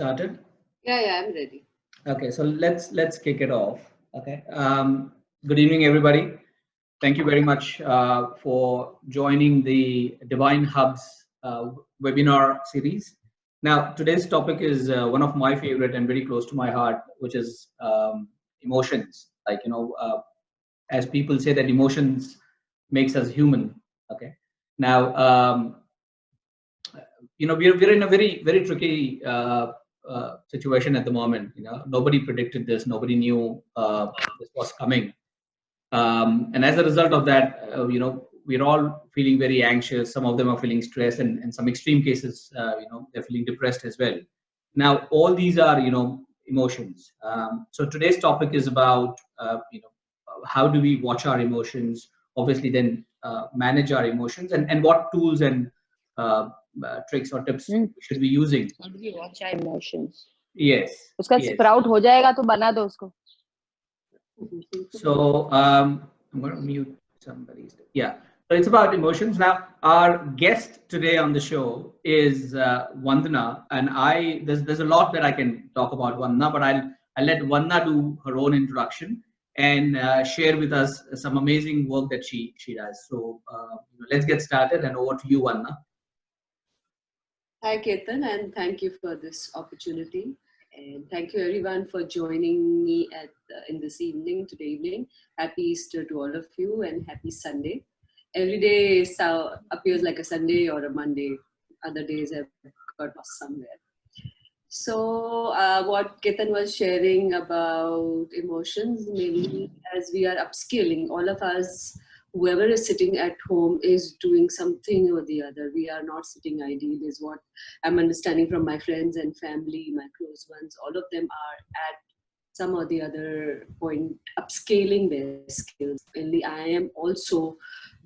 Started? Yeah, I'm ready. Okay, so let's kick it off. Okay. Good evening, everybody. Thank you very much for joining the Divine Hubs webinar series. Now, today's topic is one of my favorite and very close to my heart, which is emotions. As people say that emotions makes us human. Okay. Now, we're in a very tricky situation at the moment. Nobody predicted this, nobody knew this was coming, and as a result of that, we're all feeling very anxious. Some of them are feeling stressed, and in some extreme cases, they're feeling depressed as well. Now all these are emotions. So today's topic is about how do we watch our emotions, obviously then manage our emotions, and what tools and tricks or tips we should be using. How do we watch our emotions? Yes. उसका yes. sprout हो जाएगा तो बना दो उसको. So I'm going to mute somebody. Yeah. So it's about emotions. Now, our guest today on the show is Vandana, and there's a lot that I can talk about Vandana, but I'll let Vandana do her own introduction and share with us some amazing work that she does. So let's get started, and over to you, Vandana. Hi, Ketan, and thank you for this opportunity. And thank you everyone for joining me in this evening, today evening. Happy Easter to all of you and happy Sunday. Every day appears like a Sunday or a Monday. Other days I've got lost somewhere. So what Ketan was sharing about emotions, maybe as we are upscaling, all of us, whoever is sitting at home is doing something or the other. We are not sitting idle, is what I'm understanding from my friends and family, my close ones. All of them are at some or the other point upscaling their skills. Only I am also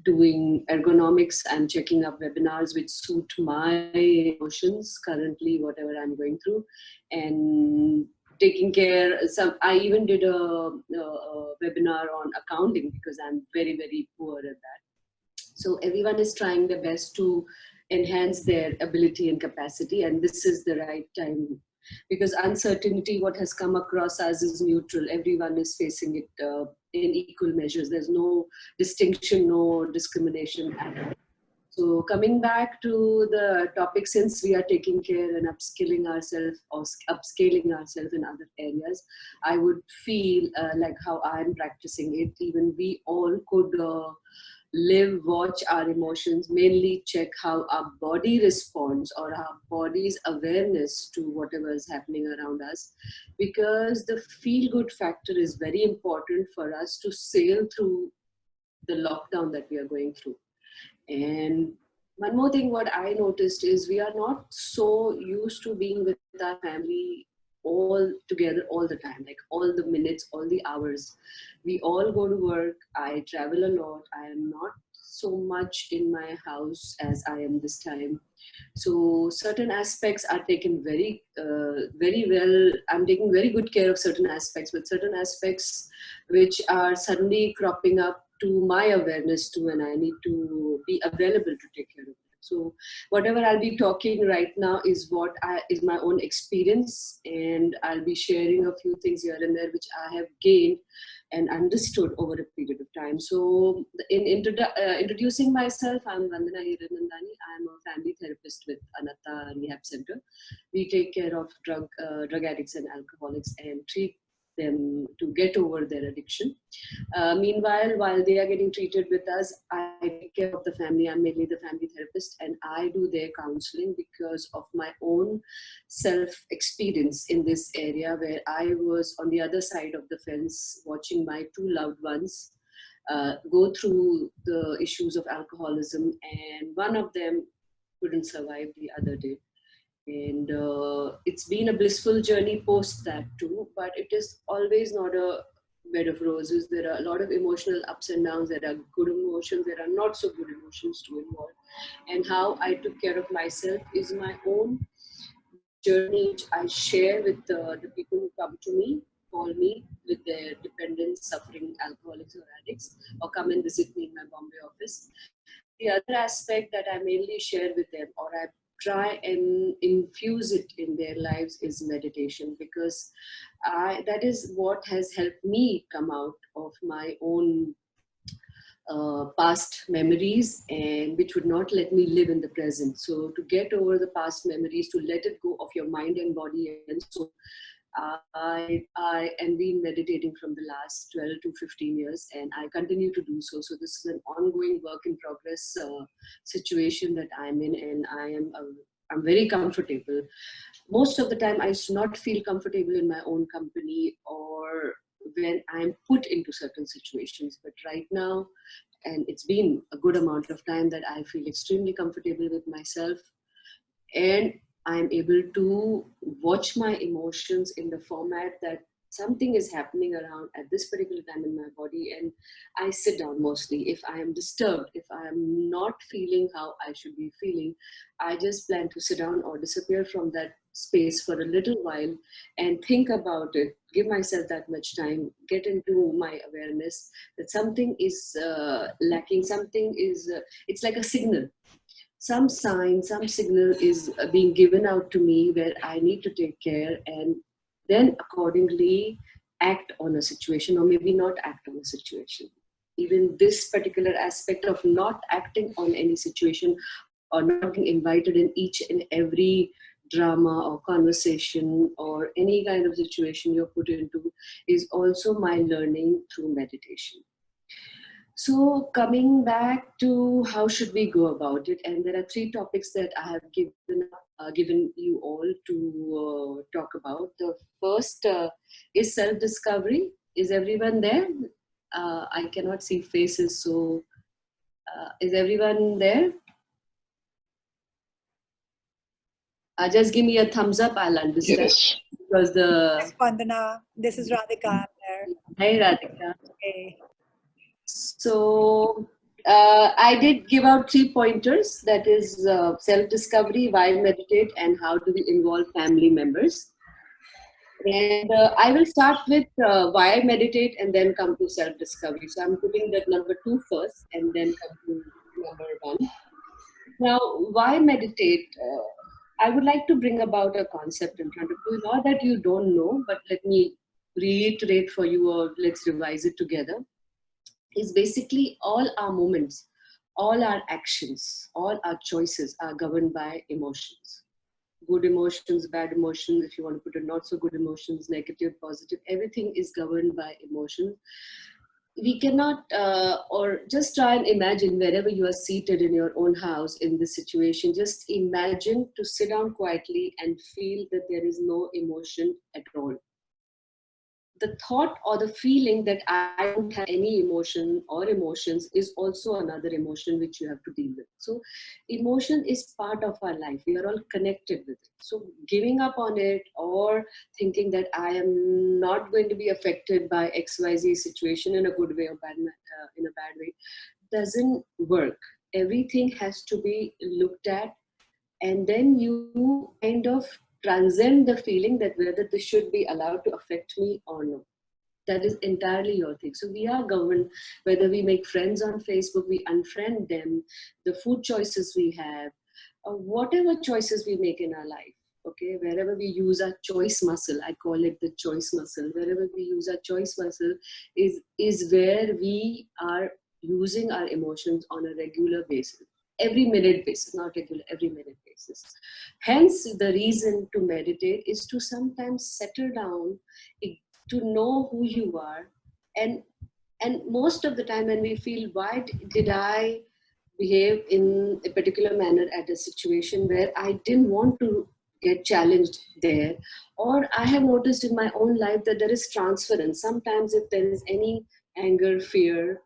doing ergonomics. I'm checking up webinars which suit my emotions currently, whatever I'm going through, and taking care. I even did a webinar on accounting because I'm very poor at that. So everyone is trying their best to enhance their ability and capacity, and this is the right time, because uncertainty, what has come across us, is neutral. Everyone is facing it in equal measures. There's no distinction, no discrimination at all. So coming back to the topic, since we are taking care and upskilling ourselves or upscaling ourselves in other areas, I would feel like how I'm practicing it, even we all could watch our emotions, mainly check how our body responds or our body's awareness to whatever is happening around us, because the feel-good factor is very important for us to sail through the lockdown that we are going through. And one more thing, what I noticed is we are not so used to being with our family all together all the time, like all the minutes, all the hours. We all go to work. I travel a lot. I am not so much in my house as I am this time. So certain aspects are taken very well. I'm taking very good care of certain aspects, but certain aspects which are suddenly cropping up to my awareness too, and I need to be available to take care of it. So whatever I'll be talking right now is is my own experience, and I'll be sharing a few things here and there which I have gained and understood over a period of time. So in introducing myself, I'm Vandana Hiranandani. I'm a family therapist with Anatta Rehab Center. We take care of drug addicts and alcoholics and treat them to get over their addiction. Meanwhile, while they are getting treated with us, I take care of the family. I'm mainly the family therapist, and I do their counseling because of my own self-experience in this area, where I was on the other side of the fence watching my two loved ones go through the issues of alcoholism, and one of them couldn't survive, the other did. And it's been a blissful journey post that too, but it is always not a bed of roses. There are a lot of emotional ups and downs. There are good emotions, there are not so good emotions to involve. And how I took care of myself is my own journey, which I share with the people who come to me, call me with their dependents, suffering alcoholics or addicts, or come and visit me in my Bombay office. The other aspect that I mainly share with them, or I try and infuse it in their lives is meditation, because that is what has helped me come out of my own past memories, and which would not let me live in the present. So to get over the past memories, to let it go of your mind and body and soul, I am been meditating from the last 12 to 15 years, and I continue to do so. So this is an ongoing work in progress situation that I'm in, and I'm very comfortable. Most of the time, I used to not feel comfortable in my own company or when I'm put into certain situations. But right now, and it's been a good amount of time, that I feel extremely comfortable with myself, and I'm able to watch my emotions in the format that something is happening around at this particular time in my body, and I sit down. Mostly if I am disturbed, if I am not feeling how I should be feeling, I just plan to sit down or disappear from that space for a little while and think about it, give myself that much time, get into my awareness that something is lacking, something is it's like a signal, some sign, some signal is being given out to me where I need to take care, and then accordingly act on a situation, or maybe not act on a situation. Even this particular aspect of not acting on any situation or not being invited in each and every drama or conversation or any kind of situation you're put into is also my learning through meditation. So coming back to how should we go about it, and there are three topics that I have given you all to talk about. The first is self-discovery. Is everyone there? I cannot see faces, so is everyone there? Just give me a thumbs up. I'll understand. Yes. Because Yes, Vandana. This is Radhika. I'm there. Hey, Radhika. Okay. So I did give out 3 pointers, that is self-discovery, why meditate, and how do we involve family members. And I will start with why meditate and then come to self-discovery. So I'm putting that number 2 first and then come to number 1. Now, why meditate? I would like to bring about a concept in front of you. Not that you don't know, but let me reiterate for you, or let's revise it together. Is basically all our moments, all our actions, all our choices are governed by emotions. Good emotions, bad emotions, if you want to put it, not so good emotions, negative, positive, everything is governed by emotions. We cannot, or just try and imagine wherever you are seated in your own house in this situation, just imagine to sit down quietly and feel that there is no emotion at all. The thought or the feeling that I don't have any emotion or emotions is also another emotion which you have to deal with. So emotion is part of our life. We are all connected with it. So giving up on it or thinking that I am not going to be affected by XYZ situation in a good way or in a bad way doesn't work. Everything has to be looked at, and then you kind of transcend the feeling that whether this should be allowed to affect me or not. That is entirely your thing. So we are governed, whether we make friends on Facebook, we unfriend them, the food choices we have, or whatever choices we make in our life. Okay, wherever we use our choice muscle, I call it the choice muscle. Wherever we use our choice muscle is where we are using our emotions on a regular basis, every minute basis, not regular, every minute basis. Hence, the reason to meditate is to sometimes settle down, to know who you are, and most of the time when we feel, why did I behave in a particular manner at a situation where I didn't want to get challenged there, or I have noticed in my own life that there is transference. Sometimes if there is any anger, fear,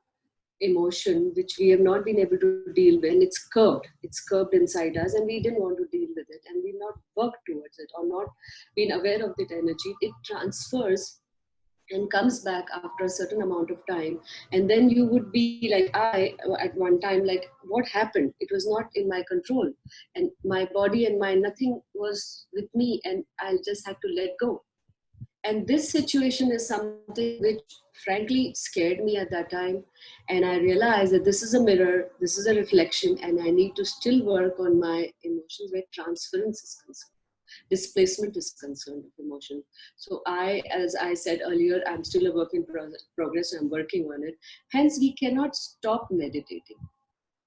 emotion which we have not been able to deal with, and it's curved inside us, and we didn't want to deal with it, and we've not worked towards it or not been aware of that energy, it transfers and comes back after a certain amount of time. And then you would be like, I at one time, like, what happened? It was not in my control, and my body and mind, nothing was with me, and I just had to let go. And this situation is something which frankly scared me at that time. And I realized that this is a mirror, this is a reflection, and I need to still work on my emotions where transference is concerned. Displacement is concerned of emotion. So as I said earlier, I'm still a work in progress. I'm working on it. Hence, we cannot stop meditating.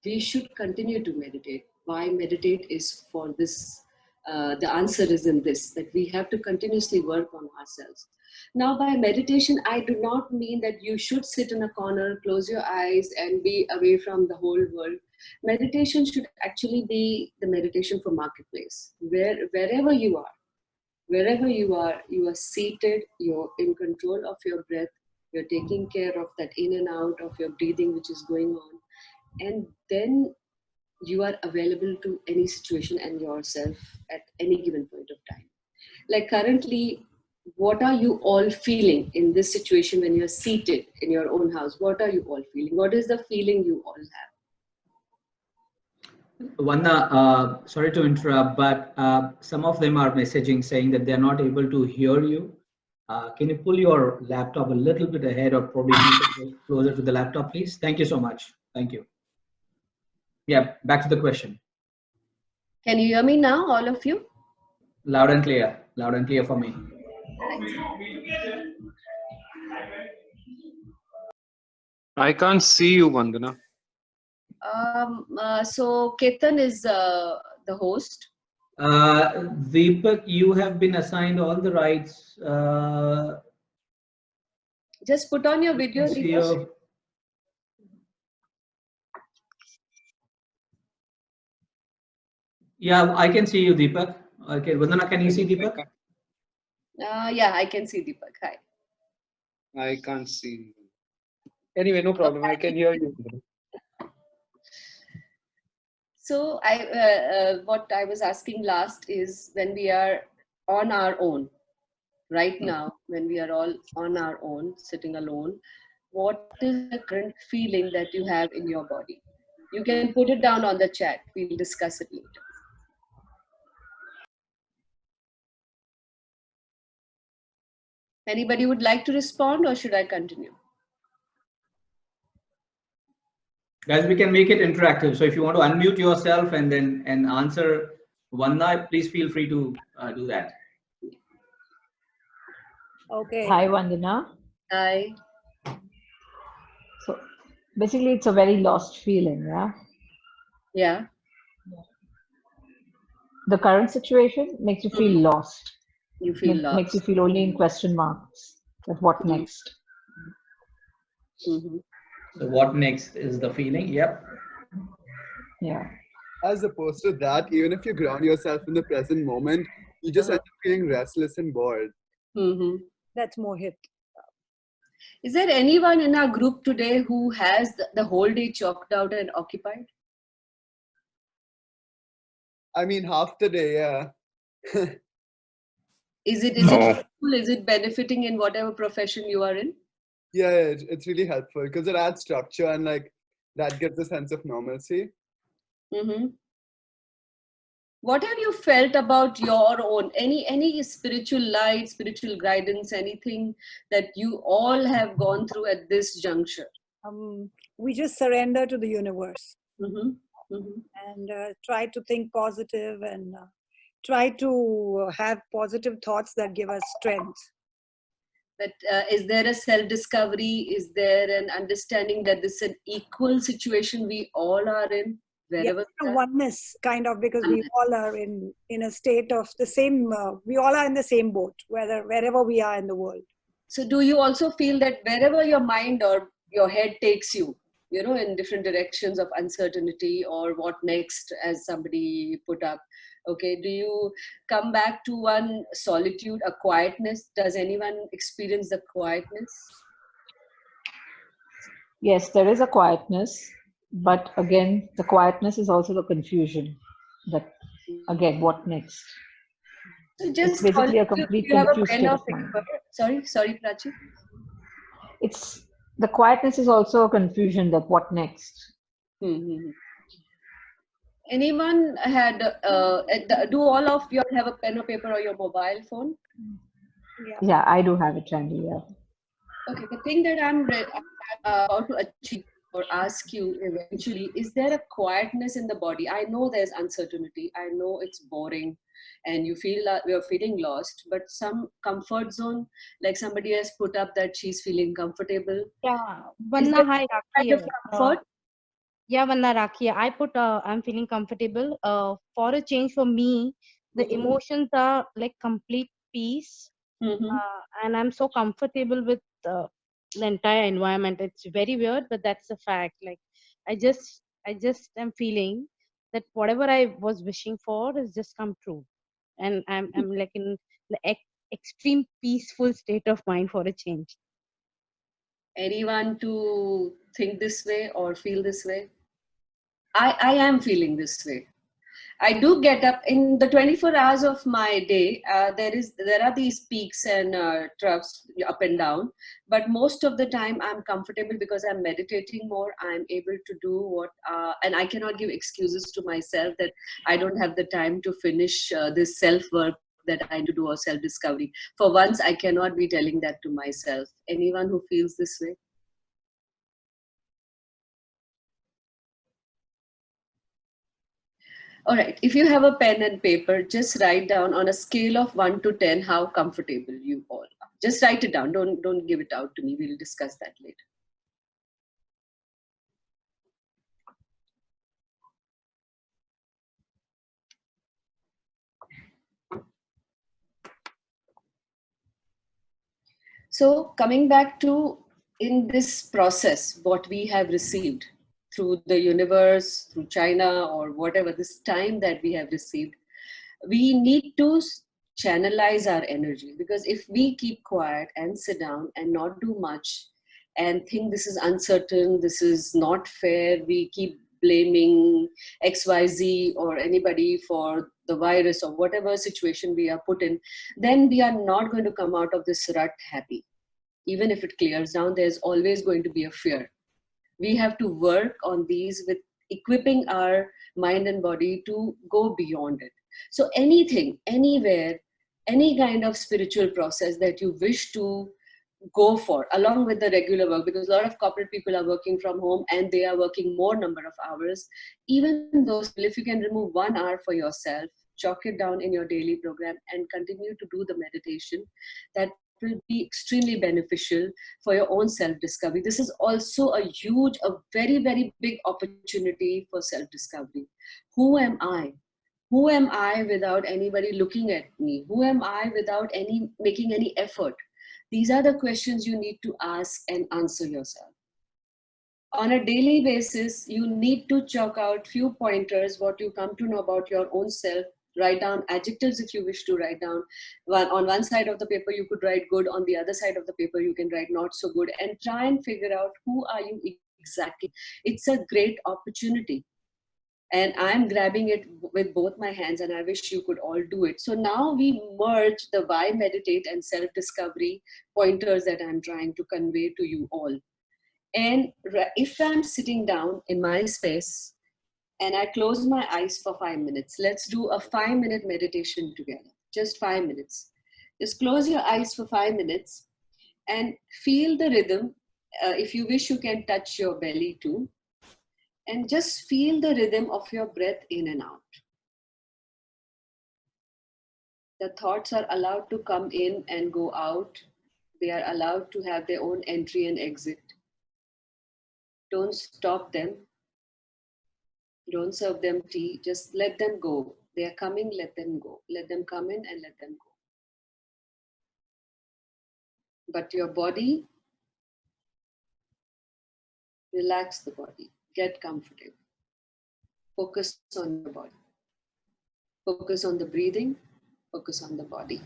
We should continue to meditate. Why meditate is for this. The answer is in this, that we have to continuously work on ourselves. Now, by meditation, I do not mean that you should sit in a corner, close your eyes, and be away from the whole world. Meditation should actually be the meditation for marketplace, wherever you are seated, you're in control of your breath, you're taking care of that in and out of your breathing which is going on, and then you are available to any situation and yourself at any given point of time. Like currently, what are you all feeling in this situation when you're seated in your own house? What are you all feeling? What is the feeling you all have? Vandana, sorry to interrupt, but some of them are messaging saying that they're not able to hear you. Can you pull your laptop a little bit ahead or probably closer to the laptop, please? Thank you so much. Thank you. Yeah, back to the question. Can you hear me now, all of you? Loud and clear. Loud and clear for me. I can't see you, Vandana. So Ketan is the host. Deepak, you have been assigned all the rights. Just put on your video, Deepak. Yeah, I can see you, Deepak. Okay, Vandana, can you see Deepak? Yeah, I can see Deepak. Hi. I can't see you. Anyway, no problem. I can hear you. So what I was asking last is, when we are on our own, right now, when we are all on our own, sitting alone, what is the current feeling that you have in your body? You can put it down on the chat. We'll discuss it later. Anybody would like to respond, or should I continue? Guys, we can make it interactive. So if you want to unmute yourself and then answer Vandana, please feel free to do that. Okay. Hi, Vandana. Hi. So basically, it's a very lost feeling, yeah? Yeah. The current situation makes you feel lost. You feel lost. Makes you feel only in question marks. That what next? Mm-hmm. So what next is the feeling? Yep. Yeah. As opposed to that, even if you ground yourself in the present moment, you just end up feeling restless and bored. Mm-hmm. That's Mohit. Is there anyone in our group today who has the whole day chalked out and occupied? I mean, half the day, yeah. Is it useful? Is it benefiting in whatever profession you are in? Yeah, it's really helpful because it adds structure and like that gives a sense of normalcy. Mm-hmm. What have you felt about your own, any spiritual light, spiritual guidance, anything that you all have gone through at this juncture? We just surrender to the universe. Mm-hmm. Mm-hmm. And try to think positive and try to have positive thoughts that give us strength. But is there a self-discovery? Is there an understanding that this is an equal situation we all are in? Wherever a oneness, kind of, because we all are in a state of the same, we all are in the same boat, wherever we are in the world. So do you also feel that wherever your mind or your head takes you, in different directions of uncertainty or what next, as somebody put up, okay, do you come back to one solitude, a quietness? Does anyone experience the quietness? Yes, there is a quietness, but again, the quietness is also the confusion. That again, what next? So just it's basically a complete you have a confused pen state or of mind. paper. Sorry, Prachi. It's the quietness is also a confusion. That what next? Mm-hmm. Anyone had, do all of you have a pen or paper or your mobile phone? Yeah, I do have it, Randy. Yeah. Okay, the thing that I'm about to achieve or ask you eventually, is there a quietness in the body? I know there's uncertainty. I know it's boring and you feel that you're feeling lost, but some comfort zone, like somebody has put up that she's feeling comfortable. Yeah, Is Vanna, there hi, kind of Rakhi. comfort? Yeah, Vanna, Rakhi. I put, I'm feeling comfortable. For a change for me, the Mm-hmm. emotions are like complete peace. Mm-hmm. And I'm so comfortable with the entire environment. It's very weird, but that's a fact. Like, I just am feeling that whatever I was wishing for has just come true. And I'm like in the extreme peaceful state of mind for a change. Anyone to think this way or feel this way? I am feeling this way. I do get up in the 24 hours of my day. There are these peaks and troughs up and down, but most of the time I'm comfortable because I'm meditating more. I'm able to do and I cannot give excuses to myself that I don't have the time to finish this self work that I need to do or self discovery. For once, I cannot be telling that to myself. Anyone who feels this way? All right, if you have a pen and paper, just write down on a scale of 1 to 10 how comfortable you all are. Just write it down. Don't give it out to me. We'll discuss that later. So coming back to in this process, what we have received through the universe, through China, or whatever, this time that we have received, we need to channelize our energy, because if we keep quiet and sit down and not do much and think this is uncertain, this is not fair, we keep blaming XYZ or anybody for the virus or whatever situation we are put in, then we are not going to come out of this rut happy. Even if it clears down, there's always going to be a fear. We have to work on these with equipping our mind and body to go beyond it. So anything, anywhere, any kind of spiritual process that you wish to go for along with the regular work, because a lot of corporate people are working from home and they are working more number of hours, even those people, if you can remove 1 hour for yourself, chalk it down in your daily program and continue to do the meditation, that will be extremely beneficial for your own self discovery. This is also a very, very big opportunity for self discovery. Who am I? Who am I without anybody looking at me? Who am I without any making any effort? These are the questions you need to ask and answer yourself. On a daily basis, you need to chalk out few pointers, what you come to know about your own self. Write down adjectives if you wish to write down. On one side of the paper, you could write good. On the other side of the paper, you can write not so good, and try and figure out who are you exactly. It's a great opportunity. And I'm grabbing it with both my hands, and I wish you could all do it. So now we merge the why meditate and self-discovery pointers that I'm trying to convey to you all. And if I'm sitting down in my space and I close my eyes for 5 minutes, let's do a 5-minute meditation together. Just 5 minutes. Just close your eyes for 5 minutes and feel the rhythm. If you wish, you can touch your belly too. And just feel the rhythm of your breath in and out. The thoughts are allowed to come in and go out. They are allowed to have their own entry and exit. Don't stop them. Don't serve them tea. Just let them go. They are coming, let them go. Let them come in and let them go. But your body, relax the body. Get comfortable. Focus on your body. Focus on the breathing. Focus on the body.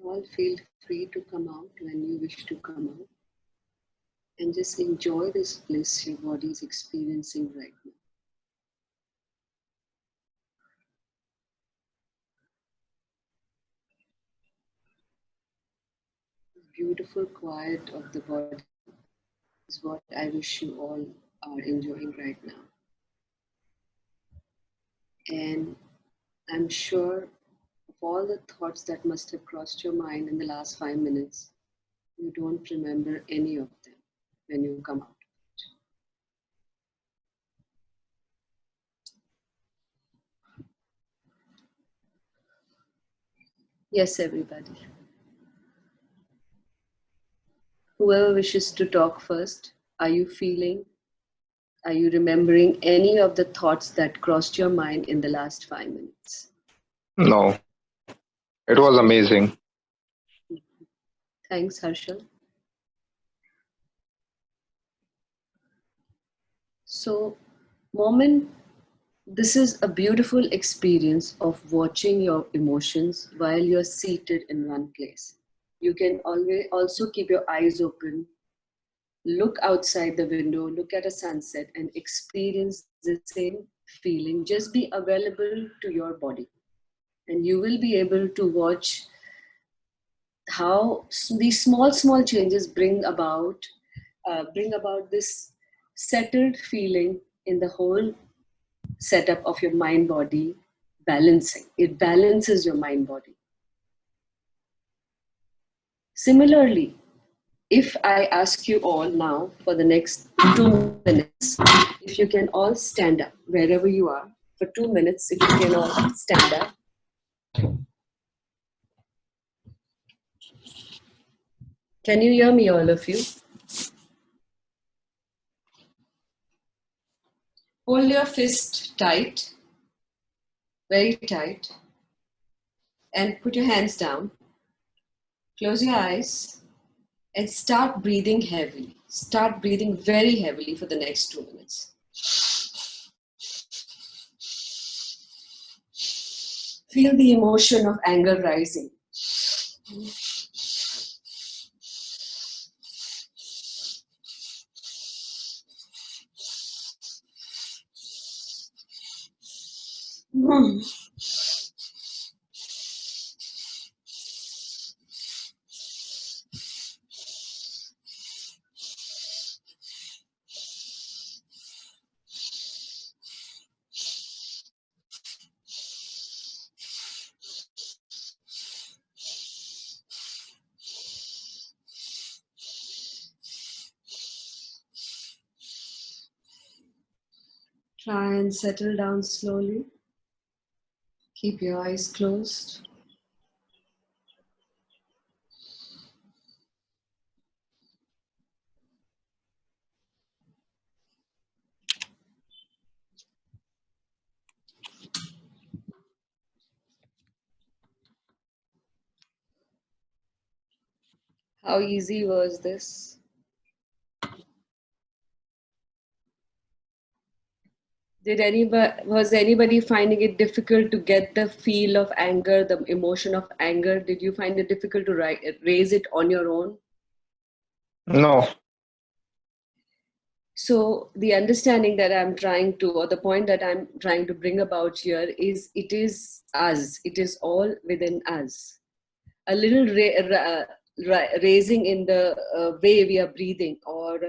All feel free to come out when you wish to come out. And just enjoy this bliss your body is experiencing right now. Beautiful quiet of the body is what I wish you all are enjoying right now. And I'm sure of all the thoughts that must have crossed your mind in the last 5 minutes, you don't remember any of them when you come out. Yes, everybody. Whoever wishes to talk first, are you feeling, are you remembering any of the thoughts that crossed your mind in the last 5 minutes? No, it was amazing. Thanks, Harshal. So, moment, this is a beautiful experience of watching your emotions while you're seated in one place. You can always also keep your eyes open, look outside the window, look at a sunset, and experience the same feeling. Just be available to your body, and you will be able to watch how these small changes bring about this settled feeling in the whole setup of your mind body balancing. It balances your mind body. Similarly, if I ask you all now for the next 2 minutes, if you can all stand up wherever you are for 2 minutes, if you can all stand up. Can you hear me, all of you? Hold your fist tight, very tight, and put your hands down. Close your eyes and start breathing heavily. Start breathing very heavily for the next 2 minutes. Feel the emotion of anger rising. Try and settle down slowly. Keep your eyes closed. How easy was this? Was anybody finding it difficult to get the feel of anger, the emotion of anger? Did you find it difficult to raise it on your own? No, So the understanding that I'm trying to, or the point that I'm trying to bring about here is, it is us. It is all within us. A little raising in the way we are breathing, or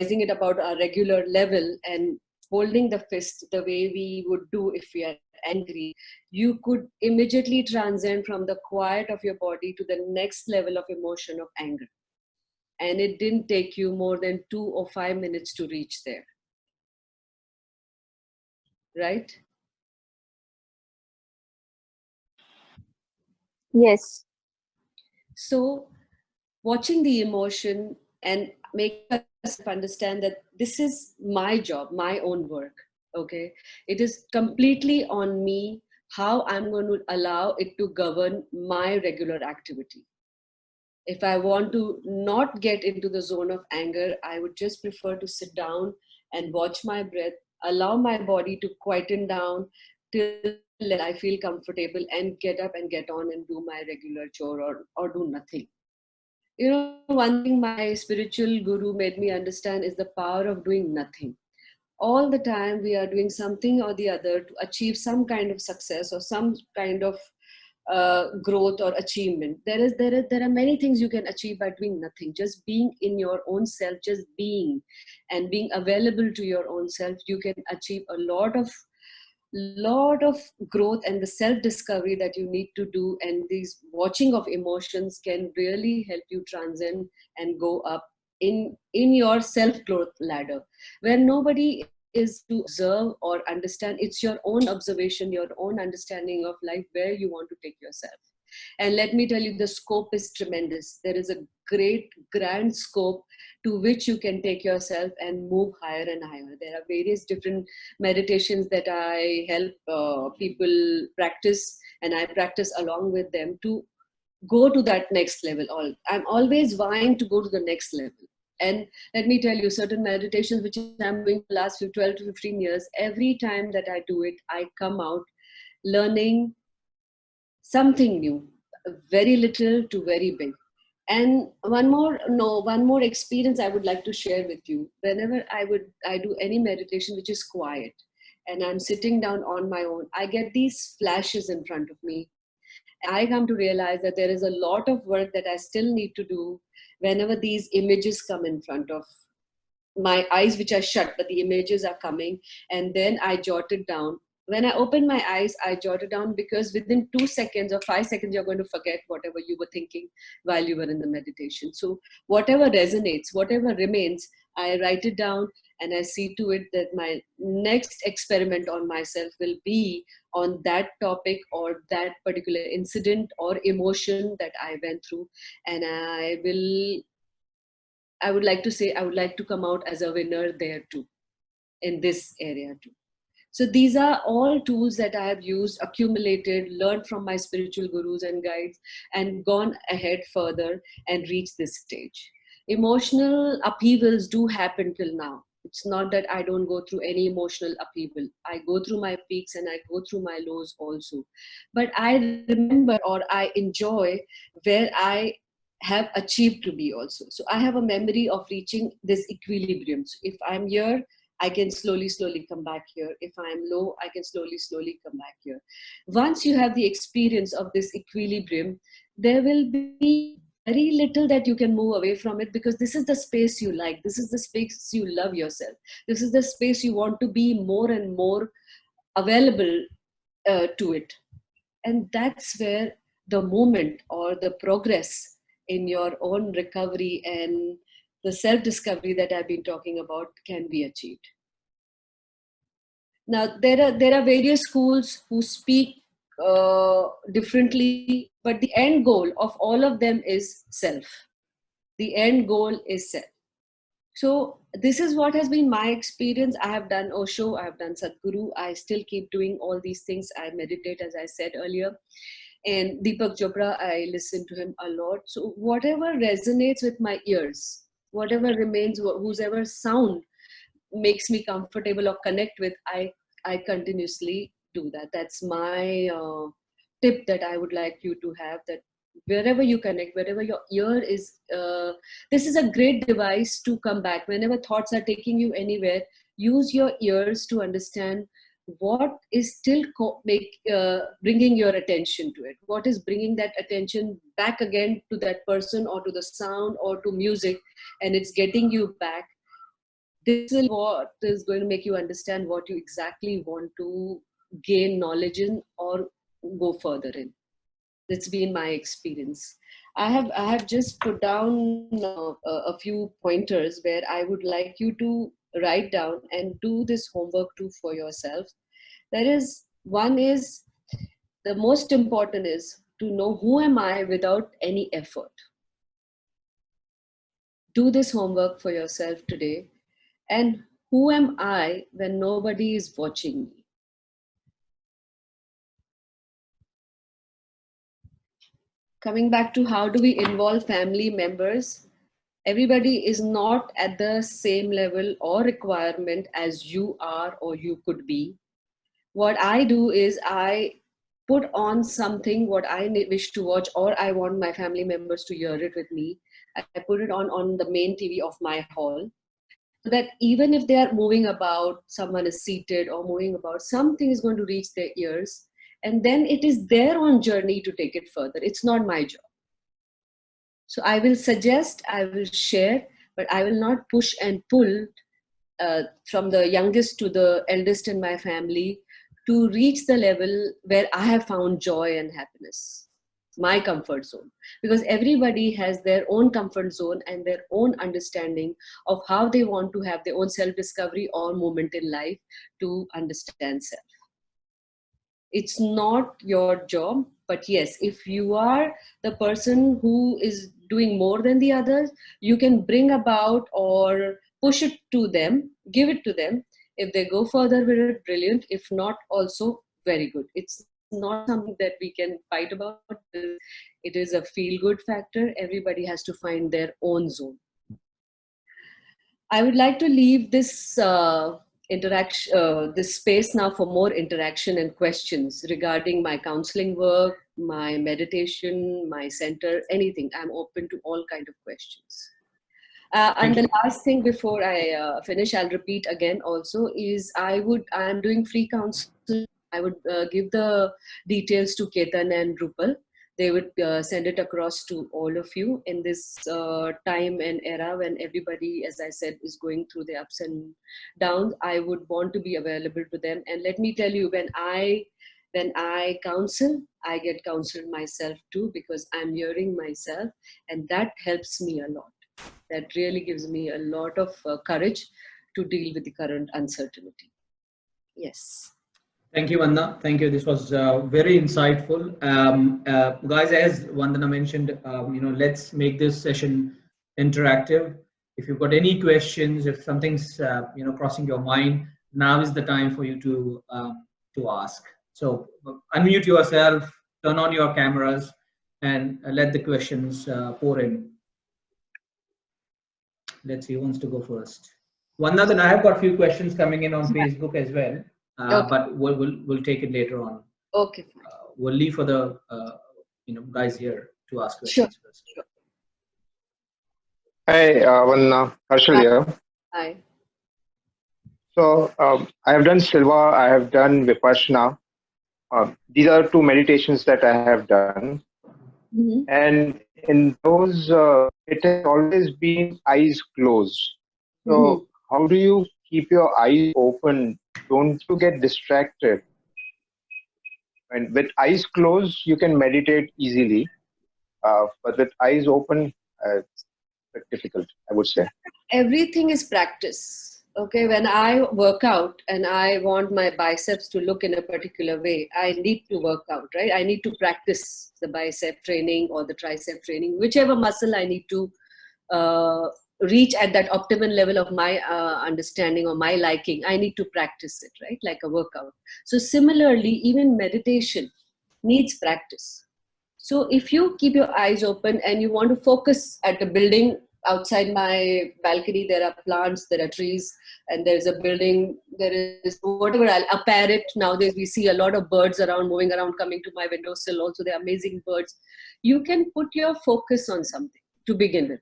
raising it about a regular level and holding the fist the way we would do if we are angry, you could immediately transcend from the quiet of your body to the next level of emotion of anger. And it didn't take you more than 2 or 5 minutes to reach there. Right? Yes. So, watching the emotion and make us understand that this is my job, my own work. Okay, it is completely on me how I'm going to allow it to govern my regular activity. If I want to not get into the zone of anger, I would just prefer to sit down and watch my breath, allow my body to quieten down, till I feel comfortable and get up and get on and do my regular chore or do nothing. You know, one thing my spiritual guru made me understand is the power of doing nothing. All the time we are doing something or the other to achieve some kind of success or some kind of growth or achievement. There are many things you can achieve by doing nothing. Just being in your own self, just being and being available to your own self, you can achieve a lot of growth, and the self discovery that you need to do and these watching of emotions can really help you transcend and go up in your self growth ladder, where nobody is to observe or understand. It's your own observation, your own understanding of life, where you want to take yourself. And let me tell you, the scope is tremendous. There is a great grand scope to which you can take yourself and move higher and higher. There are various different meditations that I help people practice, and I practice along with them to go to that next level. I'm always vying to go to the next level. And let me tell you, certain meditations which I'm doing for the last 12 to 15 years, every time that I do it, I come out learning something new, very little to very big. And one more experience I would like to share with you. Whenever I do any meditation which is quiet and I'm sitting down on my own, I get these flashes in front of me. I come to realize that there is a lot of work that I still need to do whenever these images come in front of my eyes, which are shut, but the images are coming, and then I jot it down. When I open my eyes, I jot it down, because within 2 seconds or 5 seconds, you're going to forget whatever you were thinking while you were in the meditation. So whatever resonates, whatever remains, I write it down, and I see to it that my next experiment on myself will be on that topic or that particular incident or emotion that I went through. And I would like to say, I would like to come out as a winner there too, in this area too. So these are all tools that I have used, accumulated, learned from my spiritual gurus and guides, and gone ahead further and reached this stage. Emotional upheavals do happen till now. It's not that I don't go through any emotional upheaval. I go through my peaks and I go through my lows also. But I remember, or I enjoy where I have achieved to be also. So I have a memory of reaching this equilibrium. So if I'm here, I can slowly come back here. If I'm low, I can slowly come back here. Once you have the experience of this equilibrium, there will be very little that you can move away from it, because this is the space you like. This is the space you love yourself. This is the space you want to be more and more available to it. And that's where the movement or the progress in your own recovery and the self-discovery that I've been talking about can be achieved. Now, there are various schools who speak differently, but the end goal of all of them is self. The end goal is self. So this is what has been my experience. I have done Osho, I have done Sadhguru. I still keep doing all these things. I meditate, as I said earlier. And Deepak Chopra, I listen to him a lot. So whatever resonates with my ears, whatever remains, whosever sound makes me comfortable or connect with, I continuously do that. That's my tip that I would like you to have, that wherever you connect, wherever your ear is, this is a great device to come back. Whenever thoughts are taking you anywhere, use your ears to understand what is still bringing your attention to it. What is bringing that attention back again to that person or to the sound or to music, and it's getting you back. This is what is going to make you understand what you exactly want to gain knowledge in or go further in. That's been my experience. I have just put down a few pointers where I would like you to write down and do this homework too for yourself. One is, the most important is to know who am I without any effort. Do this homework for yourself today. And who am I when nobody is watching me? Coming back to how do we involve family members, everybody is not at the same level or requirement as you are or you could be. what I do is I put on something what I wish to watch, or I want my family members to hear it with me. I put it on the main TV of my hall, so that even if they are moving about, someone is seated or moving about, something is going to reach their ears, and then it is their own journey to take it further. It's not my job. So I will suggest, I will share, but I will not push and pull from the youngest to the eldest in my family to reach the level where I have found joy and happiness, my comfort zone. Because everybody has their own comfort zone and their own understanding of how they want to have their own self discovery or moment in life to understand self. It's not your job, but yes, if you are the person who is doing more than the others, you can bring about or push it to them, give it to them. If they go further with it, brilliant. If not, also very good. It's not something that we can fight about. It is a feel good factor. Everybody has to find their own zone. I would like to leave this interaction, this space now for more interaction and questions regarding my counseling work, my meditation, my center, anything. I'm open to all kind of questions. And the last thing before I finish, I'll repeat again also, is I'm doing free counseling. I would give the details to Ketan and Drupal. They would send it across to all of you in this time and era when everybody, as I said, is going through the ups and downs. I would want to be available to them. And let me tell you, when I counsel, I get counseled myself too, because I'm hearing myself, and that helps me a lot. That really gives me a lot of courage to deal with the current uncertainty. Yes. Thank you, Vandana. Thank you. This was very insightful. Guys, as Vandana mentioned, let's make this session interactive. If you've got any questions, if something's crossing your mind, now is the time for you to ask. So unmute yourself, turn on your cameras, and let the questions pour in. Let's see who wants to go first. Vandana, then I have got a few questions coming in on Facebook as well. Okay. But we'll take it later on. Okay. We'll leave for the guys here to ask questions first. Sure. Hi, Vandana. Harshal here. Hi. So I have done Silva, I have done Vipassana. These are two meditations that I have done. Mm-hmm. And in those, it has always been eyes closed. So how do you keep your eyes open? Don't you get distracted? And with eyes closed, you can meditate easily. But with eyes open, it's difficult, I would say. Everything is practice. Okay, when I work out and I want my biceps to look in a particular way, I need to work out, right? I need to practice the bicep training or the tricep training, whichever muscle I need to reach at that optimal level of my understanding or my liking. I need to practice it, right? Like a workout. So similarly, even meditation needs practice. So if you keep your eyes open and you want to focus at the building outside my balcony, there are plants, there are trees, and there's a building, there is whatever, a parrot. Nowadays we see a lot of birds around, moving around, coming to my windowsill. Also, they're amazing birds. You can put your focus on something to begin with.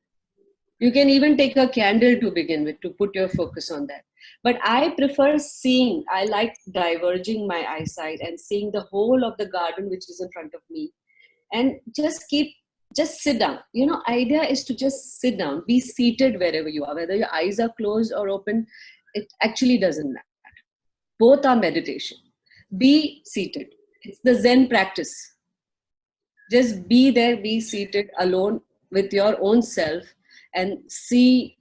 You can even take a candle to begin with, to put your focus on that. But I prefer seeing, I like diverging my eyesight and seeing the whole of the garden which is in front of me. And just sit down. Idea is to just sit down, be seated wherever you are, whether your eyes are closed or open, it actually doesn't matter. Both are meditation. Be seated. It's the Zen practice. Just be there, be seated alone with your own self, and see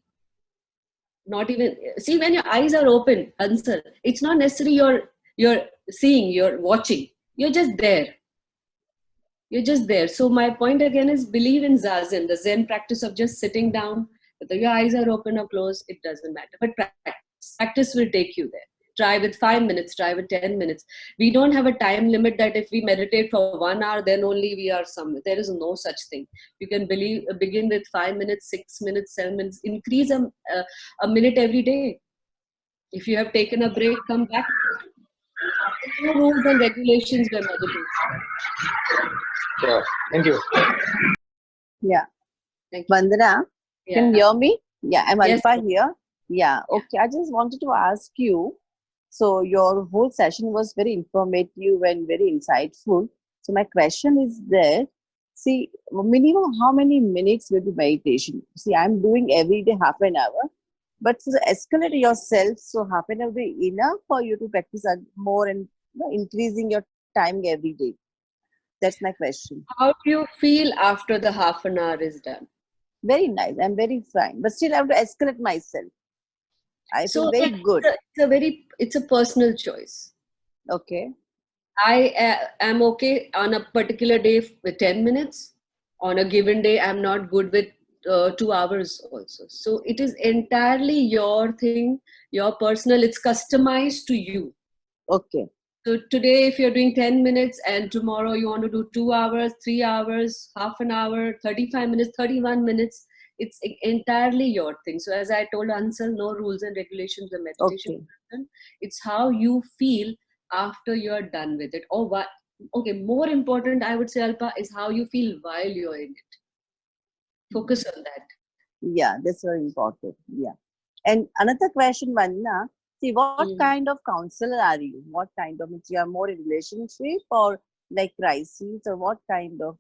when your eyes are open, answer. It's not necessarily you're seeing, you're watching. You're just there. You're just there. So my point again is, believe in Zazen, the Zen practice of just sitting down. Whether your eyes are open or closed, it doesn't matter. But practice will take you there. Try with 5 minutes, try with 10 minutes. We don't have a time limit that if we meditate for 1 hour, then only we are somewhere. There is no such thing. You can begin with 5 minutes, 6 minutes, 7 minutes. Increase a minute every day. If you have taken a break, come back. no rules and regulations where meditation. Sure. Thank you. Yeah. Thank you. Vandana, can you hear me? Yeah, I'm Yes. Alpha here. Yeah, okay. I just wanted to ask you. So, your whole session was very informative and very insightful. So, my question is there. See, minimum how many minutes will be meditation? See, I'm doing every day half an hour, but to escalate yourself, so half an hour be enough for you to practice more and increasing your time every day. That's my question. How do you feel after the half an hour is done? Very nice. I'm very fine, but still I have to escalate myself. I feel very good. It's a personal choice. Okay. I am okay on a particular day with 10 minutes. On a given day, I'm not good with 2 hours also. So it is entirely your thing, your personal, it's customized to you. Okay. So today, if you're doing 10 minutes and tomorrow you want to do 2 hours, 3 hours, half an hour, 35 minutes, 31 minutes, it's entirely your thing. So as I told Ansel, no rules and regulations of meditation. Okay. It's how you feel after you're done with it. Or what? Okay, more important, I would say, Alpa, is how you feel while you're in it. Focus on that. Yeah, that's very important. Yeah. And another question, Vandana. See, what kind of counselor are you? What kind of, you are more in relationship or like crises, or what kind of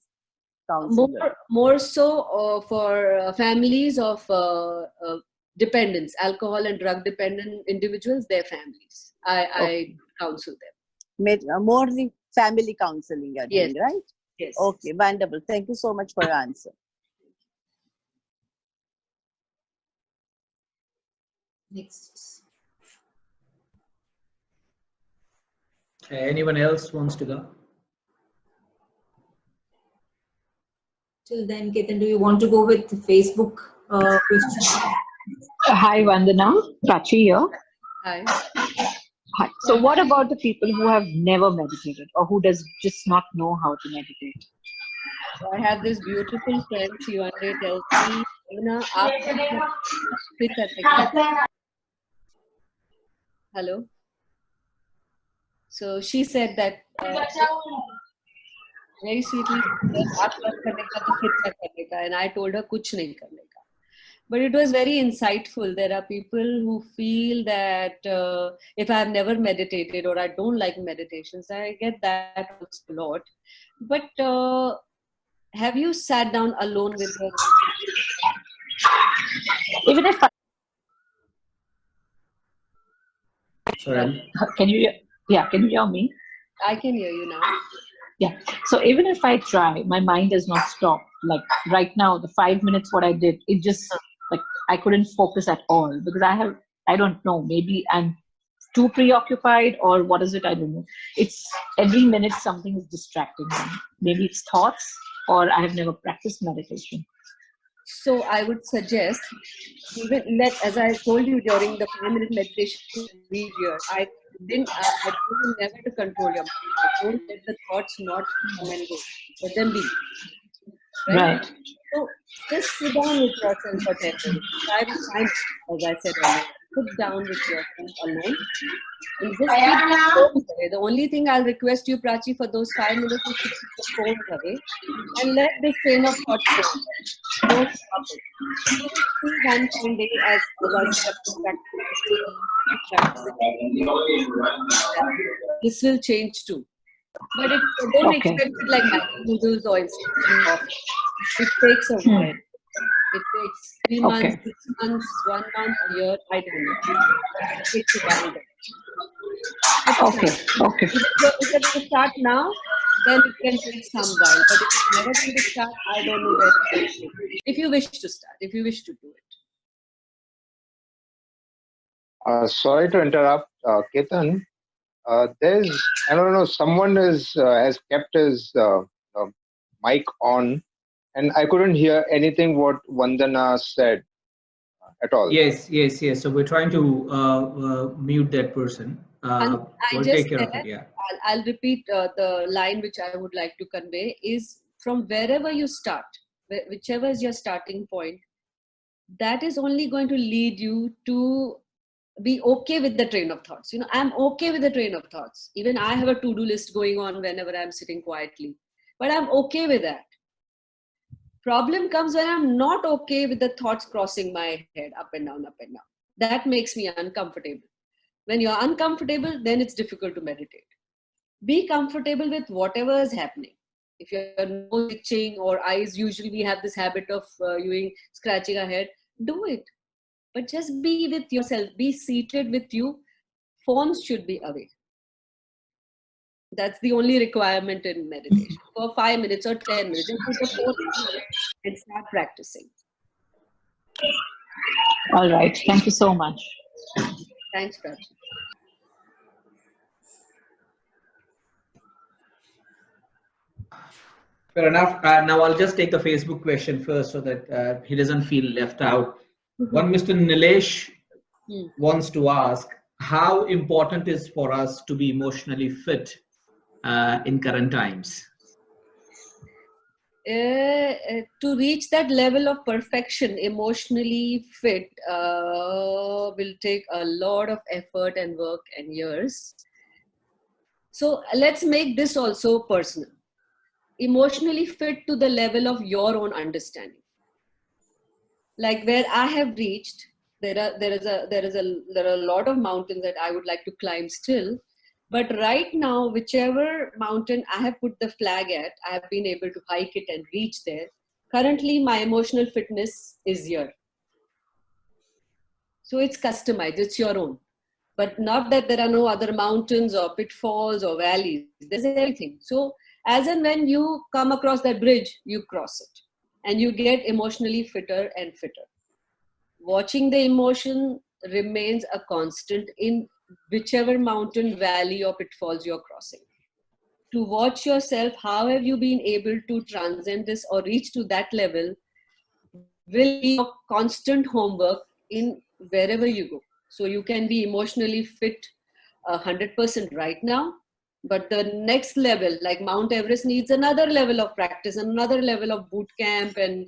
counselor? More so for families of dependents, alcohol and drug dependent individuals, their families. I counsel them. More the family counseling you're Yes. doing, right? Yes. Okay, wonderful. Thank you so much for your answer. Next. Anyone else wants to go? Till then, Ketan, do you want to go with the Facebook question? Hi, Vandana. Prachi here. Hi. Hi. So, what about the people who have never meditated or who does just not know how to meditate? I have this beautiful friend. She one day tells me, hello. So she said that very sweetly, and I told her kuch nahi karne ka. But it was very insightful. There are people who feel that if I have never meditated or I don't like meditations, I get that also a lot. But have you sat down alone with your Even if Sorry. can you hear me? I can hear you now. Yeah. So even if I try, my mind does not stop. Like right now, the 5 minutes what I did, it just like I couldn't focus at all because I don't know, maybe I'm too preoccupied or what is it? I don't know. It's every minute something is distracting me. Maybe it's thoughts or I have never practiced meditation. So I would suggest, even as I told you during the 5-minute meditation video, I told you never to control your mind. Don't let the thoughts not come and go. Let them be. Right? So just sit down with yourself for 10 minutes. Try to find, as I said earlier, sit down with yourself alone. And just keep the phones away. The only thing I'll request you, Prachi, for those 5 minutes is to keep the phones away and let this train of thought go. Don't stop it. See one fine day as I said, this will change too. But don't expect it like noodles or instant. It takes a while. It takes 3 months, 6 months, 1 month, a year. I don't know. It takes a while. Okay. If you're going to start now, then it can take some while. But if you're never going to start, I don't know where to take. If you wish to start, if you wish to do it. Sorry to interrupt, Ketan. There's, I don't know, someone has kept his mic on, and I couldn't hear anything what Vandana said at all. Yes. So we're trying to mute that person. We'll take care of it. Yeah. I'll repeat the line which I would like to convey is from wherever you start, whichever is your starting point, that is only going to lead you to be okay with the train of thoughts. I'm okay with the train of thoughts. Even I have a to-do list going on whenever I'm sitting quietly, but I'm okay with that. Problem comes when I'm not okay with the thoughts crossing my head up and down, up and down. That makes me uncomfortable. When you're uncomfortable, then it's difficult to meditate. Be comfortable with whatever is happening. If your nose itching or eyes, usually we have this habit of scratching our head, do it. But just be with yourself, be seated with you. Phones should be away. That's the only requirement in meditation. For 5 minutes or 10 minutes, just put the phone away and start practicing. All right. Thank you so much. Thanks, Prachi. Fair enough. Now I'll just take the Facebook question first so that he doesn't feel left out. One Mr. Nilesh wants to ask, how important is for us to be emotionally fit in current times? To reach that level of perfection, emotionally fit will take a lot of effort and work and years. So let's make this also personal. Emotionally fit to the level of your own understanding. Like where I have reached, there are a lot of mountains that I would like to climb still. But right now, whichever mountain I have put the flag at, I have been able to hike it and reach there. Currently, my emotional fitness is here. So it's customized, it's your own. But not that there are no other mountains or pitfalls or valleys. There's everything. So as and when you come across that bridge, you cross it. And you get emotionally fitter and fitter. Watching the emotion remains a constant in whichever mountain, valley, or pitfalls you're crossing. To watch yourself, how have you been able to transcend this or reach to that level will be your constant homework in wherever you go. So you can be emotionally fit 100% right now, but the next level, like Mount Everest, needs another level of practice, another level of boot camp, and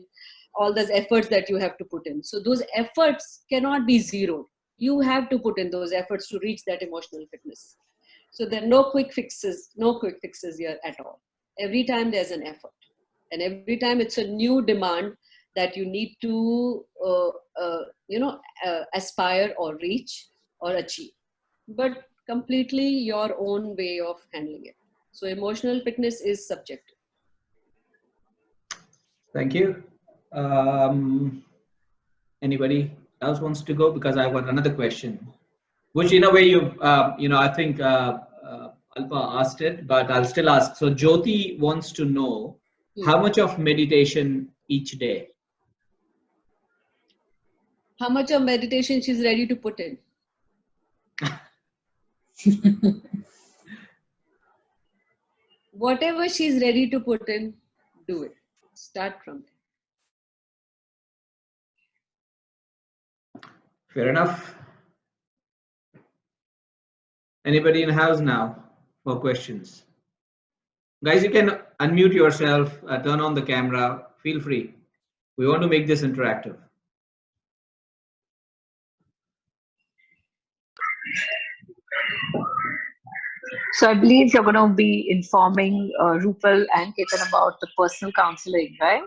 all those efforts that you have to put in. So those efforts cannot be zeroed. You have to put in those efforts to reach that emotional fitness. So there are no quick fixes here at all. Every time there's an effort, and every time it's a new demand that you need to aspire or reach or achieve, but completely your own way of handling it. So emotional fitness is subjective. Thank you. Anybody else wants to go? Because I've got another question, which in a way I think Alpa asked it, but I'll still ask. So Jyoti wants to know how much of meditation each day? How much of meditation she's ready to put in? Whatever she's ready to put in, do it. Start from there. Fair enough. Anybody in the house now for questions? Guys, you can unmute yourself, turn on the camera, feel free. We want to make this interactive. So I believe you're going to be informing Rupal and Ketan about the personal counseling, right?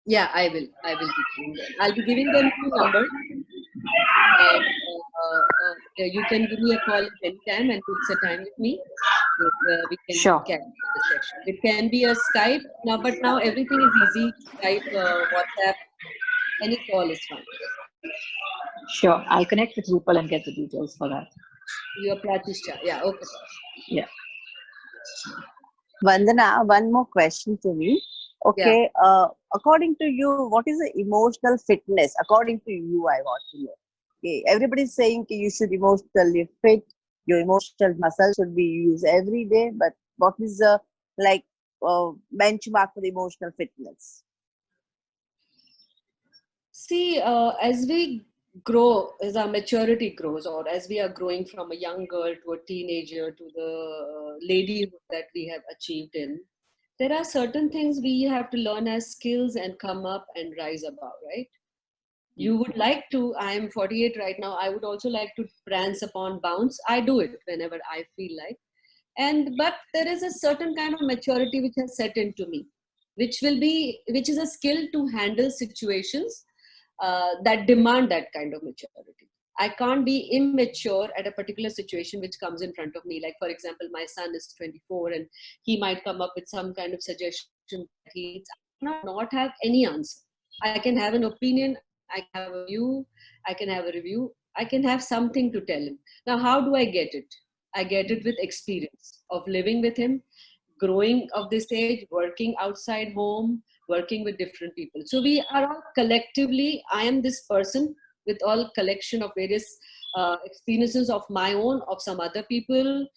Yeah, I will be giving them. I'll be giving them 2 numbers. And you can give me a call at any time and fix a time with me. We can get the session. It can be a Skype now, but now everything is easy. Skype, WhatsApp, any call is fine. Sure, I'll connect with Rupal and get the details for that. Your Pratishtha, yeah, okay. Yeah. Vandana, one more question to me. Okay, according to you, what is the emotional fitness? According to you, I want to know. Okay, everybody's saying you should emotionally fit, your emotional muscle should be used every day, but what is the benchmark for the emotional fitness? See, as we grow, as our maturity grows, or as we are growing from a young girl to a teenager to the ladyhood that we have achieved in, there are certain things we have to learn as skills and come up and rise above, right? You would like to, I am 48 right now, I would also like to prance upon, bounce. I do it whenever I feel like. But there is a certain kind of maturity which has set into me, which is a skill to handle situations that demand that kind of maturity. I can't be immature at a particular situation which comes in front of me. Like, for example, my son is 24 and he might come up with some kind of suggestion that he needs. I cannot not have any answer. I can have an opinion, I can have a view, I can have a review, I can have something to tell him. Now, how do I get it? I get it with experience of living with him, growing of this age, working outside home, working with different people. So we are all collectively, I am this person with all collection of various experiences of my own, of some other people,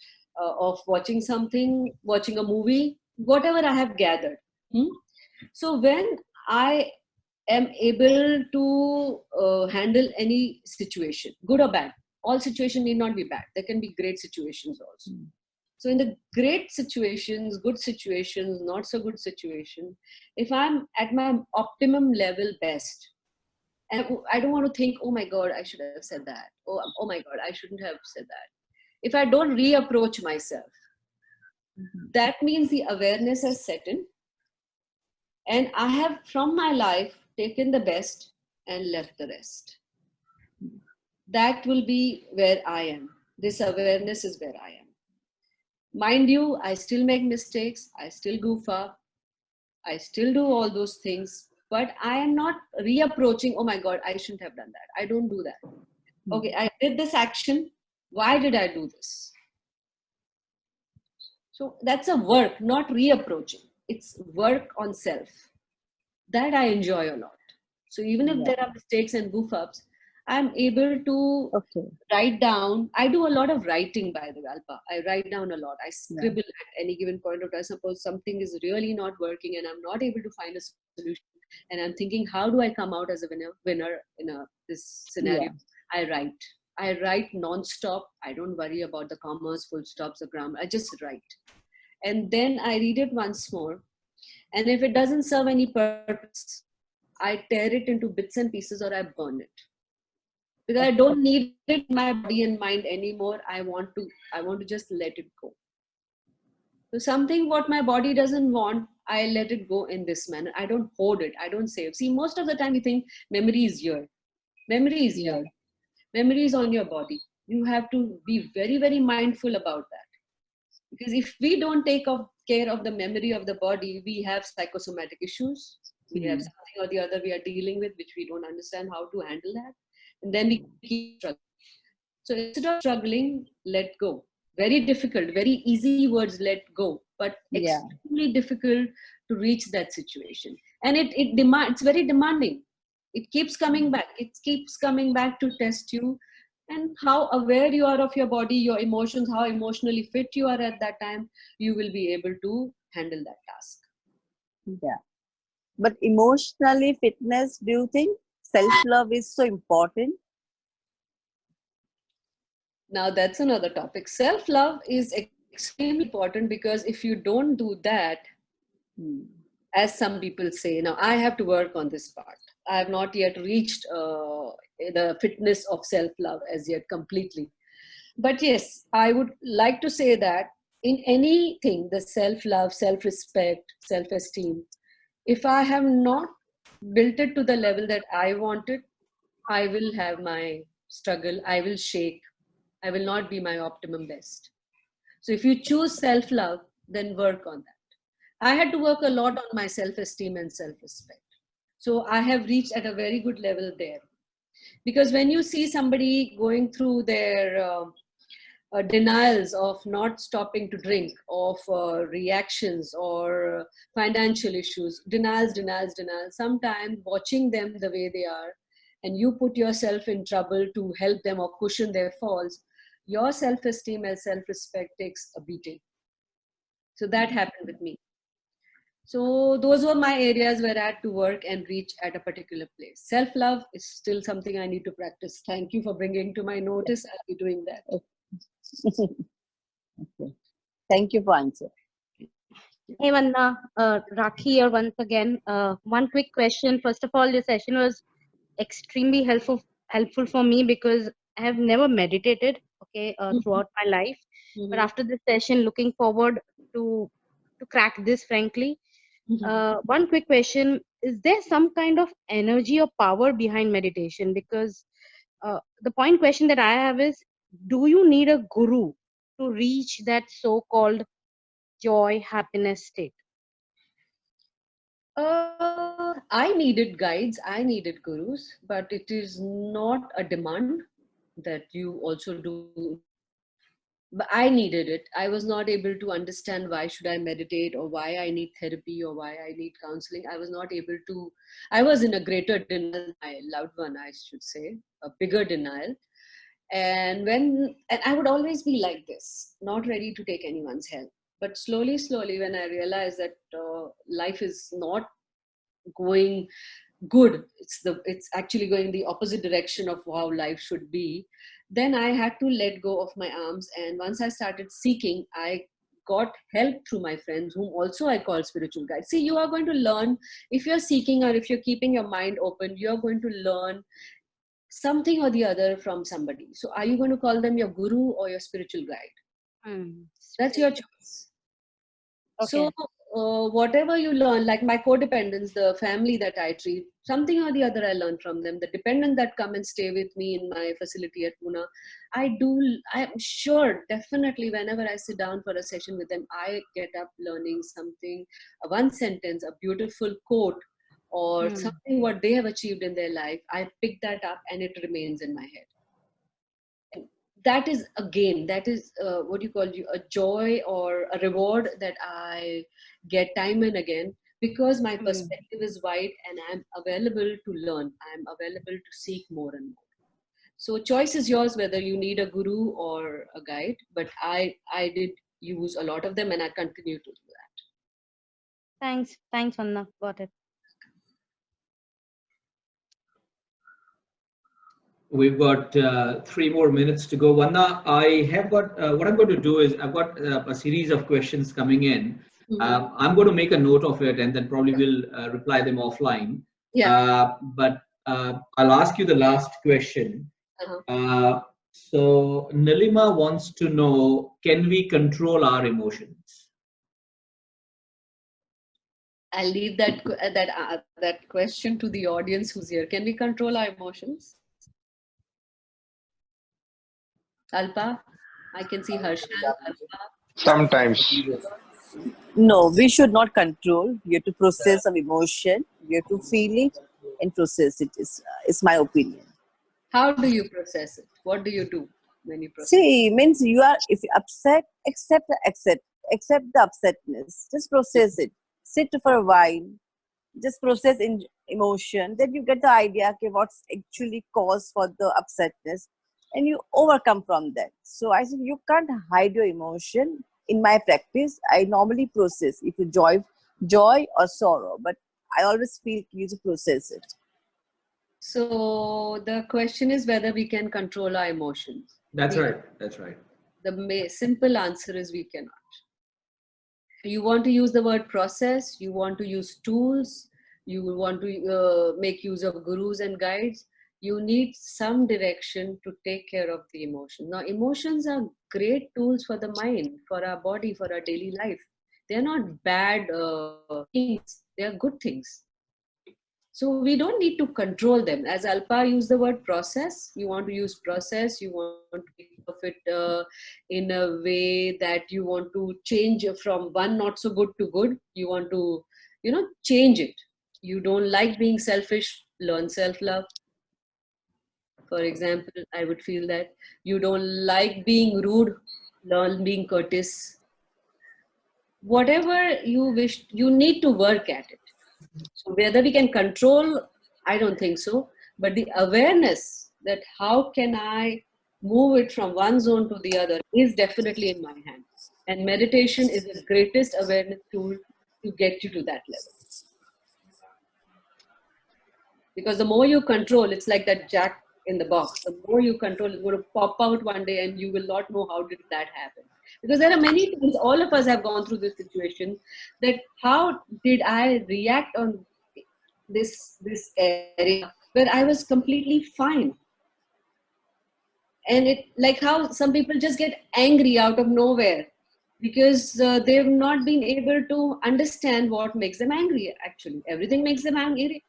of watching something, watching a movie, whatever I have gathered. So when I am able to handle any situation, good or bad, all situations need not be bad. There can be great situations also. So in the great situations, good situations, not so good situation, if I'm at my optimum level best, and I don't want to think, oh my God, I should have said that. Oh my God, I shouldn't have said that. If I don't reapproach myself, that means the awareness has set in. And I have, from my life, taken the best and left the rest. That will be where I am. This awareness is where I am. Mind you, I still make mistakes. I still goof up. I still do all those things. But I am not reapproaching, oh my God, I shouldn't have done that. I don't do that. Okay, I did this action. Why did I do this? So that's a work, not reapproaching. It's work on self. That I enjoy a lot. So even if there are mistakes and goof ups, I'm able to write down. I do a lot of writing, by the way, Alpa. I write down a lot. I scribble at any given point of time. Suppose something is really not working and I'm not able to find a solution, and I'm thinking, how do I come out as a winner in this scenario? I write. I write non-stop. I don't worry about the commas, full stops, the grammar. I just write. And then I read it once more. And if it doesn't serve any purpose, I tear it into bits and pieces or I burn it. Because I don't need it in my body and mind anymore. I want to just let it go. So something what my body doesn't want, I let it go in this manner. I don't hold it. I don't save. See, most of the time we think memory is here. Memory is here. Memory is on your body. You have to be very, very mindful about that. Because if we don't take care of the memory of the body, we have psychosomatic issues. We have something or the other we are dealing with, which we don't understand how to handle that. And then we keep struggling. So instead of struggling, let go. Very difficult, very easy words, let go, but extremely difficult to reach that situation. And it's very demanding. It keeps coming back. It keeps coming back to test you. And how aware you are of your body, your emotions, how emotionally fit you are at that time, you will be able to handle that task. Yeah. But emotionally fitness, do you think self-love is so important? Now that's another topic. Self-love is extremely important, because if you don't do that, as some people say, now I have to work on this part. I have not yet reached the fitness of self-love as yet completely. But yes, I would like to say that in anything, the self-love, self-respect, self-esteem, if I have not built it to the level that I wanted, I will have my struggle, I will shake, I will not be my optimum best. So if you choose self-love, then work on that. I had to work a lot on my self-esteem and self-respect. So I have reached at a very good level there. Because when you see somebody going through their denials of not stopping to drink, of reactions or financial issues, denials, sometimes watching them the way they are, and you put yourself in trouble to help them or cushion their falls, your self-esteem and self-respect takes a beating. So that happened with me. So those were my areas where I had to work and reach at a particular place. Self-love is still something I need to practice. Thank you for bringing to my notice. I'll be doing that. Okay. Thank you for answering. Hey Vandana, Rakhi here once again. One quick question. First of all, this session was extremely helpful for me because I have never meditated, okay, throughout my life. But after this session, looking forward to crack this, frankly. One quick question: is there some kind of energy or power behind meditation? Because the point question that I have is: do you need a guru to reach that so-called joy, happiness state? I needed guides, I needed gurus, but it is not a demand that you also do. But I needed it. I was not able to understand why should I meditate or why I need therapy or why I need counseling. I was not able to. I was in a greater denial. My loved one, I should say, a bigger denial. And I would always be like this, not ready to take anyone's help. But slowly, when I realized that life is not going good, it's actually going the opposite direction of how life should be, then I had to let go of my arms. And once I started seeking, I got help through my friends, whom also I call spiritual guides. See, you are going to learn, if you're seeking or if you're keeping your mind open, you're going to learn something or the other from somebody. So are you going to call them your guru or your spiritual guide? That's your choice. So whatever you learn, like my codependents, the family that I treat, something or the other I learn from them. The dependent that come and stay with me in my facility at Pune, I'm sure definitely whenever I sit down for a session with them, I get up learning something, one sentence, a beautiful quote, or something what they have achieved in their life. I pick that up and it remains in my head. That is again, that is what you call a joy or a reward that I get time and again, because my perspective is wide and I'm available to learn. I'm available to seek more and more. So choice is yours whether you need a guru or a guide. But I did use a lot of them and I continue to do that. Thanks, Vandana. Got it. We've got 3 more minutes to go. Vanna, I have got, what I'm going to do is I've got a series of questions coming in. I'm going to make a note of it and then probably will reply them offline. But I'll ask you the last question. So Nilima wants to know, can we control our emotions? I'll leave that question to the audience who's here. Can we control our emotions? Alpa, I can see Harshal. Sometimes. No, we should not control. You have to process of emotion. You have to feel it and process it. Is my opinion. How do you process it? What do you do when you process? See, means you are, if you're upset, accept the upsetness. Just process it. Sit for a while. Just process in emotion. Then you get the idea, okay, what's actually cause for the upsetness, and you overcome from that. So I think you can't hide your emotion. In my practice, I normally process if you joy or sorrow, but I always feel you to process it. So the question is whether we can control our emotions. That's right. That's right. The simple answer is we cannot. You want to use the word process, you want to use tools, you want to make use of gurus and guides, you need some direction to take care of the emotion. Now, emotions are great tools for the mind, for our body, for our daily life. They're not bad things, they are good things. So we don't need to control them. As Alpa used the word process, you want to use process, you want to think of it in a way that you want to change from one not so good to good. You want to, change it. You don't like being selfish, learn self-love. For example, I would feel that you don't like being rude, learn being courteous. Whatever you wish, you need to work at it. So whether we can control, I don't think so. But the awareness that how can I move it from one zone to the other is definitely in my hand. And meditation is the greatest awareness tool to get you to that level. Because the more you control, it's like that jack in the box. The more you control, it's going to pop out one day and you will not know how did that happen. Because there are many times, all of us have gone through this situation, that how did I react on this area where I was completely fine. And it, like how some people just get angry out of nowhere because they've not been able to understand what makes them angry. Actually, everything makes them angry.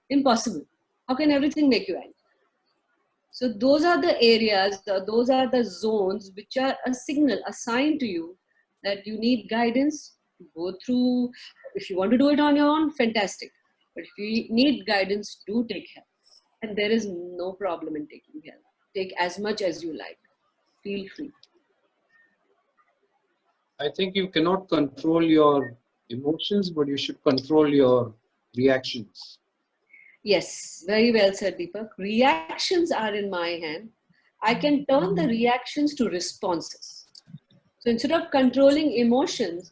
Impossible. How can everything make you angry? So those are the areas, those are the zones which are a signal, a sign to you that you need guidance. Go through. If you want to do it on your own, fantastic. But if you need guidance, do take help. And there is no problem in taking help. Take as much as you like. Feel free. I think you cannot control your emotions, but you should control your reactions. Yes, very well said, Deepak. Reactions are in my hand. I can turn the reactions to responses. So instead of controlling emotions,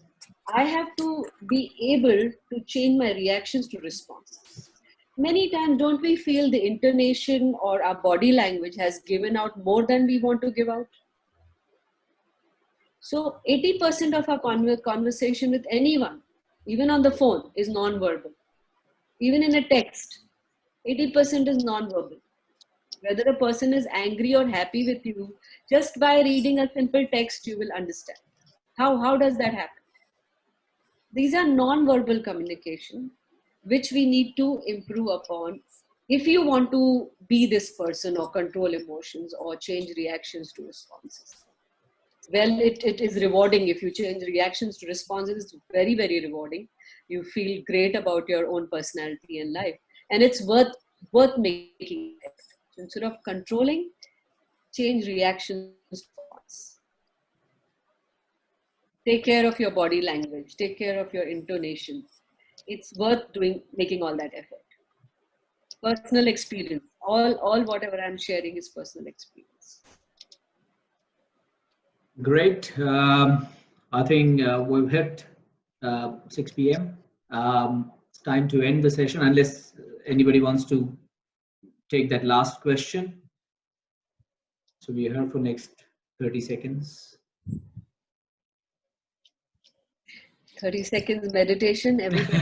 I have to be able to change my reactions to responses. Many times, don't we feel the intonation or our body language has given out more than we want to give out? So 80% of our conversation with anyone, even on the phone, is non-verbal. Even in a text, 80% is non-verbal. Whether a person is angry or happy with you, just by reading a simple text, you will understand. How does that happen? These are non-verbal communication, which we need to improve upon if you want to be this person or control emotions or change reactions to responses. Well, it is rewarding if you change reactions to responses. It's very, very rewarding. You feel great about your own personality and life. And it's worth making it. So instead of controlling, change reactions to response. Take care of your body language. Take care of your intonation. It's worth making all that effort. Personal experience. All whatever I'm sharing is personal experience. Great. I think we've hit 6 p.m. It's time to end the session unless anybody wants to take that last question. So we are here for next 30 seconds. 30 seconds meditation. Everybody.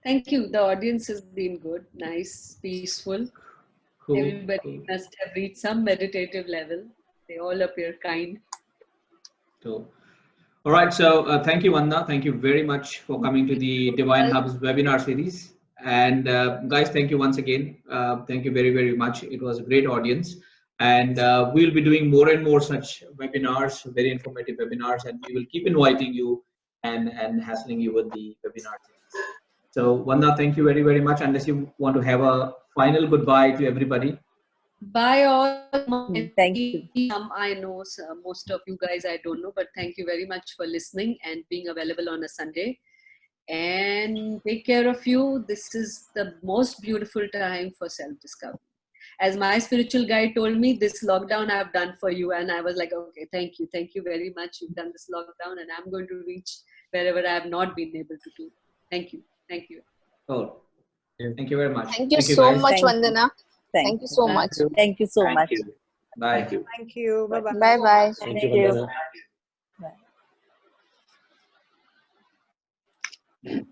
Thank you. The audience has been good, nice, peaceful. Cool, Everybody cool. must have reached some meditative level. They all appear kind. So, all right. So thank you, Vandana. Thank you very much for coming to the Divine Hubs webinar series. And guys, thank you once again. Thank you very, very much. It was a great audience. And we'll be doing more and more such webinars, very informative webinars, and we will keep inviting you and hassling you with the webinar series. So, Vandana, thank you very, very much. Unless you want to have a final goodbye to everybody. Bye all. Thank you. I know most of you guys I don't know, but thank you very much for listening and being available on a Sunday. And take care of you. This is the most beautiful time for self-discovery. As my spiritual guide told me, this lockdown I've done for you. And I was like, okay, thank you. Thank you very much. You've done this lockdown and I'm going to reach wherever I have not been able to do. Thank you. Thank you. Oh, thank you very much. Thank you so guys. much, Thank Vandana. Thank you so much. Thank you so much. Bye. Thank you. Bye-bye. Bye-bye. Thank you. Bye.